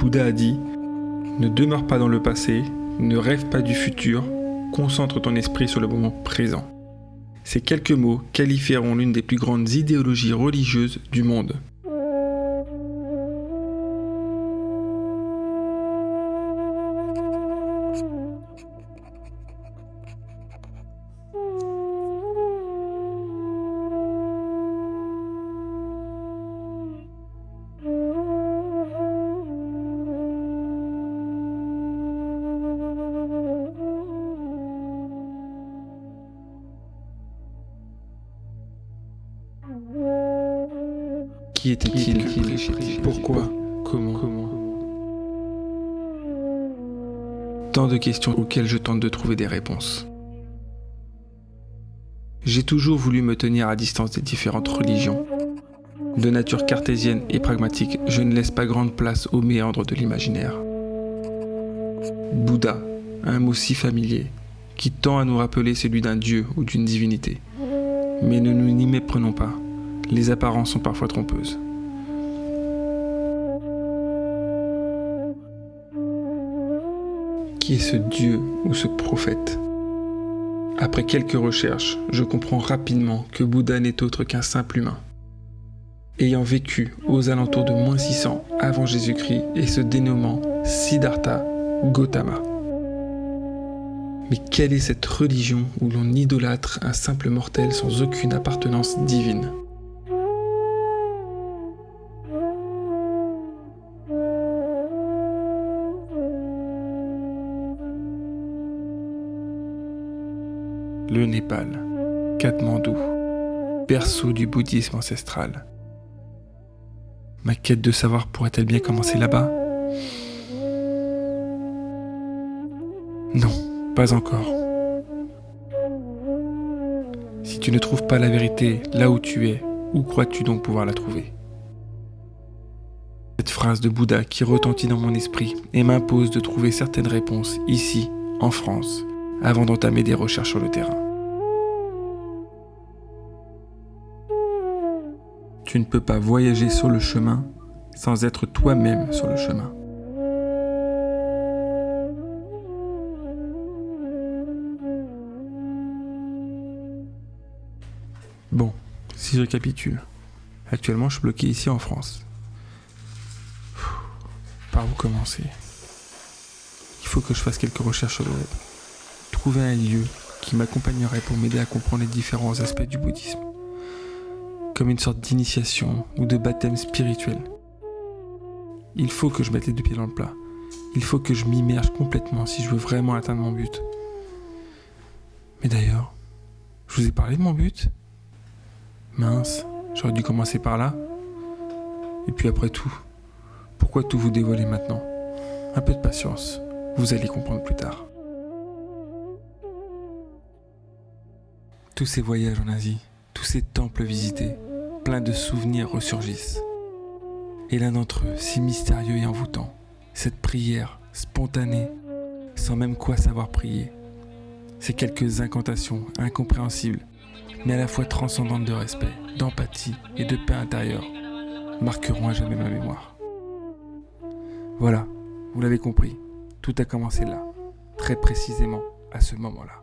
Bouddha a dit « Ne demeure pas dans le passé, ne rêve pas du futur, concentre ton esprit sur le moment présent ». Ces quelques mots qualifieront l'une des plus grandes idéologies religieuses du monde. Qui était-il? Pourquoi? Comment? Tant de questions auxquelles je tente de trouver des réponses. J'ai toujours voulu me tenir à distance des différentes religions. De nature cartésienne et pragmatique, je ne laisse pas grande place aux méandres de l'imaginaire. Bouddha, un mot si familier, qui tend à nous rappeler celui d'un dieu ou d'une divinité. Mais ne nous y méprenons pas. Les apparences sont parfois trompeuses. Qui est ce Dieu ou ce prophète? Après quelques recherches, je comprends rapidement que Bouddha n'est autre qu'un simple humain. Ayant vécu aux alentours de -600 avant Jésus-Christ et se dénommant Siddhartha Gautama. Mais quelle est cette religion où l'on idolâtre un simple mortel sans aucune appartenance divine? Le Népal, Katmandou, berceau du bouddhisme ancestral. Ma quête de savoir pourrait-elle bien commencer là-bas? Non, pas encore. Si tu ne trouves pas la vérité là où tu es, où crois-tu donc pouvoir la trouver? Cette phrase de Bouddha qui retentit dans mon esprit et m'impose de trouver certaines réponses ici, en France, avant d'entamer des recherches sur le terrain. Tu ne peux pas voyager sur le chemin sans être toi-même sur le chemin. Bon, si je récapitule. Actuellement, je suis bloqué ici en France. Par où commencer? Il faut que je fasse quelques recherches sur le web. Trouver un lieu qui m'accompagnerait pour m'aider à comprendre les différents aspects du bouddhisme. Comme une sorte d'initiation ou de baptême spirituel. Il faut que je mette les deux pieds dans le plat. Il faut que je m'immerge complètement si je veux vraiment atteindre mon but. Mais d'ailleurs, je vous ai parlé de mon but? Mince, j'aurais dû commencer par là. Et puis après tout, pourquoi tout vous dévoiler maintenant? Un peu de patience, vous allez comprendre plus tard. Tous ces voyages en Asie, tous ces temples visités, plein de souvenirs ressurgissent. Et l'un d'entre eux, si mystérieux et envoûtant, cette prière spontanée, sans même quoi savoir prier. Ces quelques incantations incompréhensibles, mais à la fois transcendantes de respect, d'empathie et de paix intérieure, marqueront à jamais ma mémoire. Voilà, vous l'avez compris, tout a commencé là, très précisément à ce moment-là.